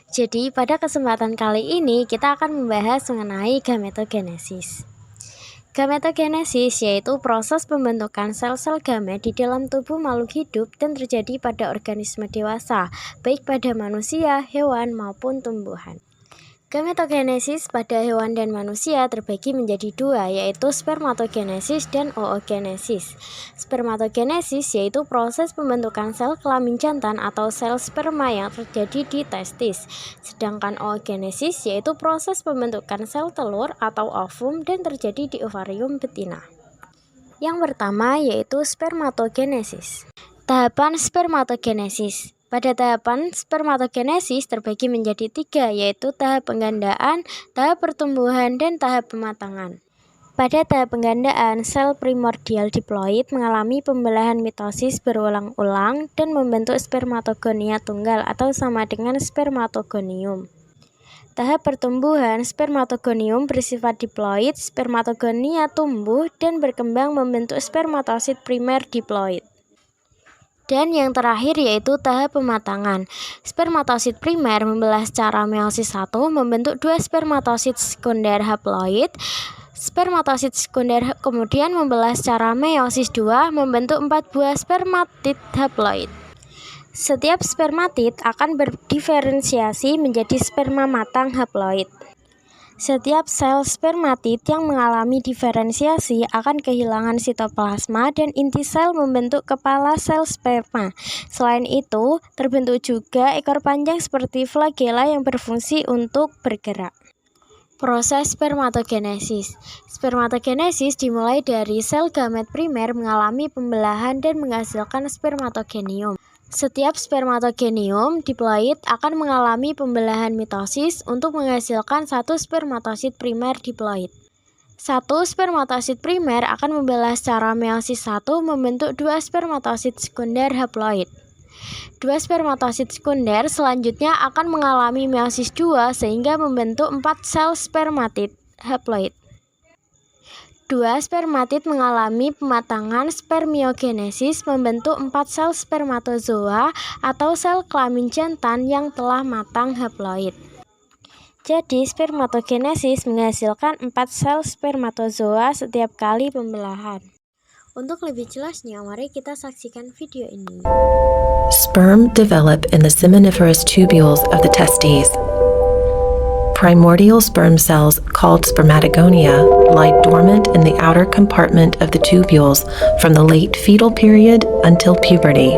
Jadi pada kesempatan kali ini kita akan membahas mengenai gametogenesis. Gametogenesis yaitu proses pembentukan sel-sel gamet di dalam tubuh makhluk hidup dan terjadi pada organisme dewasa, baik pada manusia, hewan, maupun tumbuhan. Gametogenesis pada hewan dan manusia terbagi menjadi dua, yaitu spermatogenesis dan oogenesis. Spermatogenesis yaitu proses pembentukan sel kelamin jantan atau sel sperma yang terjadi di testis. Sedangkan oogenesis yaitu proses pembentukan sel telur atau ovum dan terjadi di ovarium betina. Yang pertama yaitu spermatogenesis. Tahapan spermatogenesis. Pada tahapan spermatogenesis terbagi menjadi tiga, yaitu tahap penggandaan, tahap pertumbuhan, dan tahap pematangan. Pada tahap penggandaan, sel primordial diploid mengalami pembelahan mitosis berulang-ulang dan membentuk spermatogonia tunggal atau sama dengan spermatogonium. Tahap pertumbuhan, spermatogonium bersifat diploid, spermatogonia tumbuh dan berkembang membentuk spermatosit primer diploid. Dan yang terakhir yaitu tahap pematangan. Spermatosit primer membelah secara meiosis 1 membentuk dua spermatosit sekunder haploid. Spermatosit sekunder kemudian membelah secara meiosis 2 membentuk 4 buah spermatid haploid. Setiap spermatid akan berdiferensiasi menjadi sperma matang haploid. Setiap sel spermatid yang mengalami diferensiasi akan kehilangan sitoplasma dan inti sel membentuk kepala sel sperma. Selain itu, terbentuk juga ekor panjang seperti flagella yang berfungsi untuk bergerak. Proses spermatogenesis. Spermatogenesis dimulai dari sel gamet primer mengalami pembelahan dan menghasilkan spermatogenium. Setiap spermatogenium diploid akan mengalami pembelahan mitosis untuk menghasilkan satu spermatosit primer diploid. Satu spermatosit primer akan membelah secara meiosis 1 membentuk dua spermatosit sekunder haploid. Dua spermatosit sekunder selanjutnya akan mengalami meiosis 2 sehingga membentuk 4 sel spermatid haploid. Dua spermatid mengalami pematangan spermiogenesis membentuk 4 sel spermatozoa atau sel kelamin jantan yang telah matang haploid. Jadi spermatogenesis menghasilkan 4 sel spermatozoa setiap kali pembelahan. Untuk lebih jelasnya, mari kita saksikan video ini. Sperm develop in the seminiferous tubules of the testes. Primordial sperm cells, called spermatogonia, lie dormant in the outer compartment of the tubules from the late fetal period until puberty.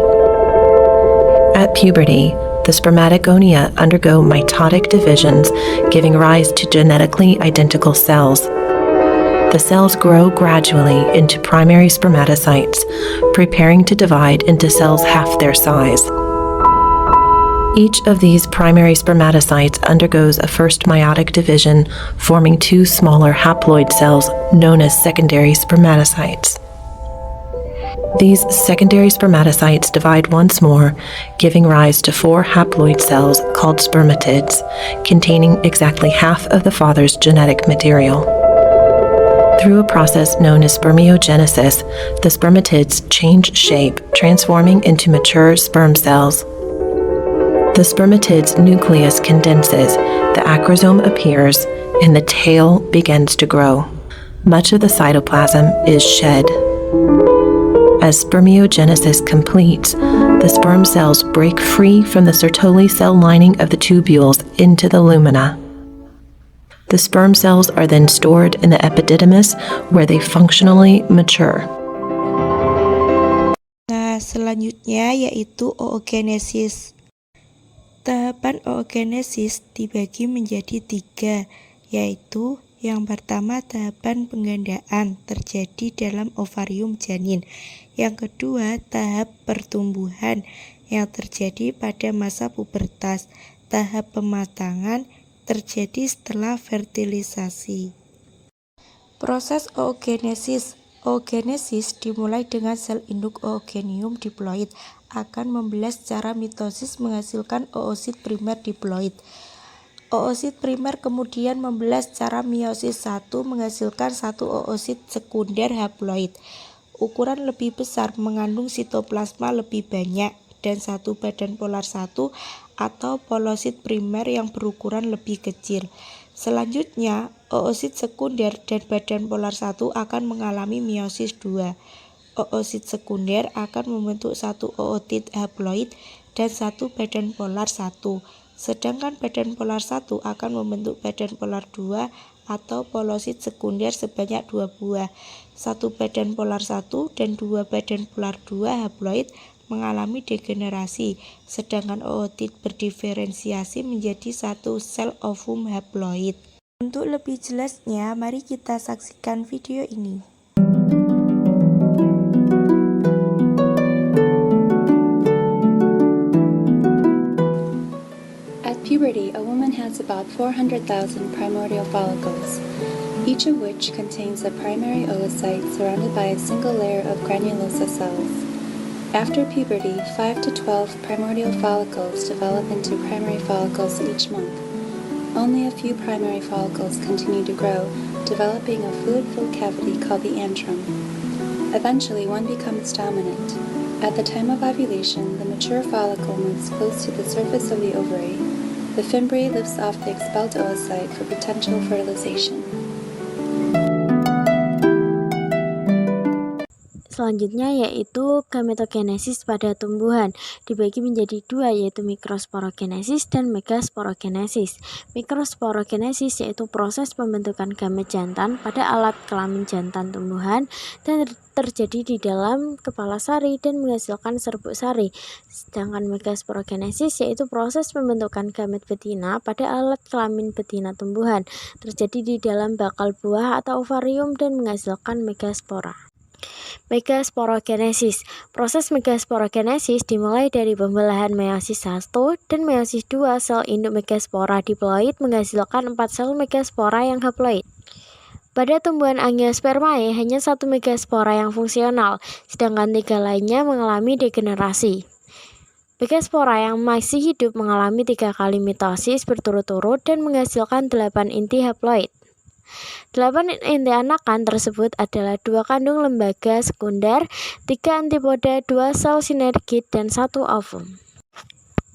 At puberty, the spermatogonia undergo mitotic divisions, giving rise to genetically identical cells. The cells grow gradually into primary spermatocytes, preparing to divide into cells half their size. Each of these primary spermatocytes undergoes a first meiotic division, forming two smaller haploid cells known as secondary spermatocytes. These secondary spermatocytes divide once more, giving rise to four haploid cells called spermatids, containing exactly half of the father's genetic material. Through a process known as spermiogenesis, the spermatids change shape, transforming into mature sperm cells. The spermatid's nucleus condenses, the acrosome appears, and the tail begins to grow. Much of the cytoplasm is shed. As spermiogenesis completes, the sperm cells break free from the Sertoli cell lining of the tubules into the lumina. The sperm cells are then stored in the epididymis, where they functionally mature. Nah, selanjutnya yaitu oogenesis. Tahapan oogenesis dibagi menjadi tiga, yaitu yang pertama tahapan penggandaan terjadi dalam ovarium janin. Yang kedua tahap pertumbuhan yang terjadi pada masa pubertas. Tahap pematangan terjadi setelah fertilisasi. Proses oogenesis. Oogenesis dimulai dengan sel induk oogenium diploid akan membelah secara mitosis menghasilkan oosit primer diploid. Oosit primer kemudian membelah secara meiosis 1 menghasilkan satu oosit sekunder haploid. Ukuran lebih besar, mengandung sitoplasma lebih banyak. dan satu badan polar 1 atau polosit primer yang berukuran lebih kecil. Selanjutnya, oosit sekunder dan badan polar 1 akan mengalami meiosis 2. Oosit sekunder akan membentuk satu ootit haploid dan satu badan polar 1. Sedangkan badan polar 1 akan membentuk badan polar 2 atau polosit sekunder sebanyak 2 buah. Satu badan polar 1 dan 2 badan polar 2 haploid mengalami degenerasi, sedangkan ootit berdiferensiasi menjadi satu sel ovum haploid. Untuk lebih jelasnya, mari kita saksikan video ini. At puberty, a woman has about 400,000 primordial follicles, each of which contains a primary oocyte surrounded by a single layer of granulosa cells. After puberty, 5 to 12 primordial follicles develop into primary follicles each month. Only a few primary follicles continue to grow, developing a fluid-filled cavity called the antrum. Eventually, one becomes dominant. At the time of ovulation, the mature follicle moves close to the surface of the ovary. The fimbriae lifts off the expelled oocyte for potential fertilization. Selanjutnya yaitu gametogenesis pada tumbuhan, dibagi menjadi dua, yaitu mikrosporogenesis dan megasporogenesis. Mikrosporogenesis yaitu proses pembentukan gamet jantan pada alat kelamin jantan tumbuhan dan terjadi di dalam kepala sari dan menghasilkan serbuk sari. Sedangkan megasporogenesis yaitu proses pembentukan gamet betina pada alat kelamin betina tumbuhan, terjadi di dalam bakal buah atau ovarium dan menghasilkan megaspora. Megasporogenesis. Proses megasporogenesis dimulai dari pembelahan meiosis 1 dan meiosis 2 sel induk megaspora diploid menghasilkan 4 sel megaspora yang haploid. Pada tumbuhan Angiospermae hanya satu megaspora yang fungsional, sedangkan 3 lainnya mengalami degenerasi. Megaspora yang masih hidup mengalami 3 kali mitosis berturut-turut dan menghasilkan 8 inti haploid. 8 inti anakan tersebut adalah 2 kandung lembaga sekunder, 3 antipoda, 2 sel sinergit, dan 1 ovum.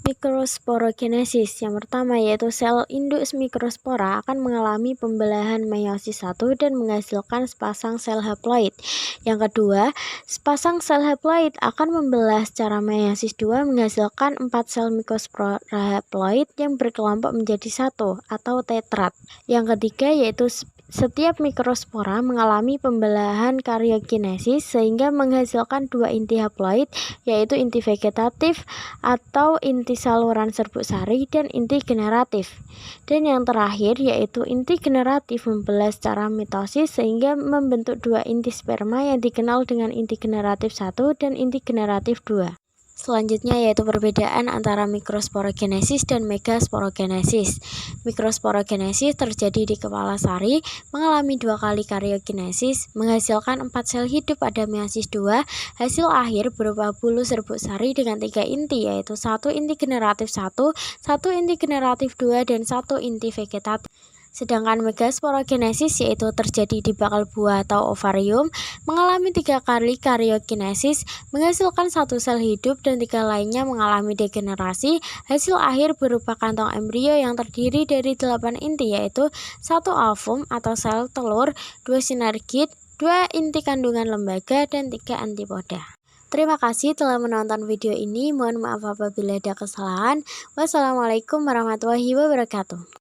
Mikrosporogenesis. Yang pertama yaitu sel induk mikrospora akan mengalami pembelahan meiosis 1 dan menghasilkan sepasang sel haploid. Yang kedua, sepasang sel haploid akan membelah secara meiosis 2 menghasilkan 4 sel mikrospora haploid yang berkelompok menjadi 1 atau tetrat. Yang ketiga yaitu setiap mikrospora mengalami pembelahan karyokinesis sehingga menghasilkan 2 inti haploid, yaitu inti vegetatif atau inti saluran serbuk sari dan inti generatif. Dan yang terakhir yaitu inti generatif membelah secara mitosis sehingga membentuk 2 inti sperma yang dikenal dengan inti generatif 1 dan inti generatif 2. Selanjutnya yaitu perbedaan antara mikrosporogenesis dan megasporogenesis. Mikrosporogenesis terjadi di kepala sari, mengalami 2 kali karyokinesis, menghasilkan 4 sel hidup pada meiosis 2. Hasil akhir berupa bulu serbuk sari dengan 3 inti, yaitu 1 inti generatif 1, 1 inti generatif 2, dan 1 inti vegetatif. Sedangkan megasporogenesis yaitu terjadi di bakal buah atau ovarium, mengalami 3 kali karyokinesis, menghasilkan 1 sel hidup dan 3 lainnya mengalami degenerasi. Hasil akhir berupa kantong embrio yang terdiri dari 8 inti, yaitu 1 ovum atau sel telur, 2 sinergit, 2 inti kandungan lembaga, dan 3 antipoda. Terima kasih telah menonton video ini. Mohon maaf apabila ada kesalahan. Wassalamualaikum warahmatullahi wabarakatuh.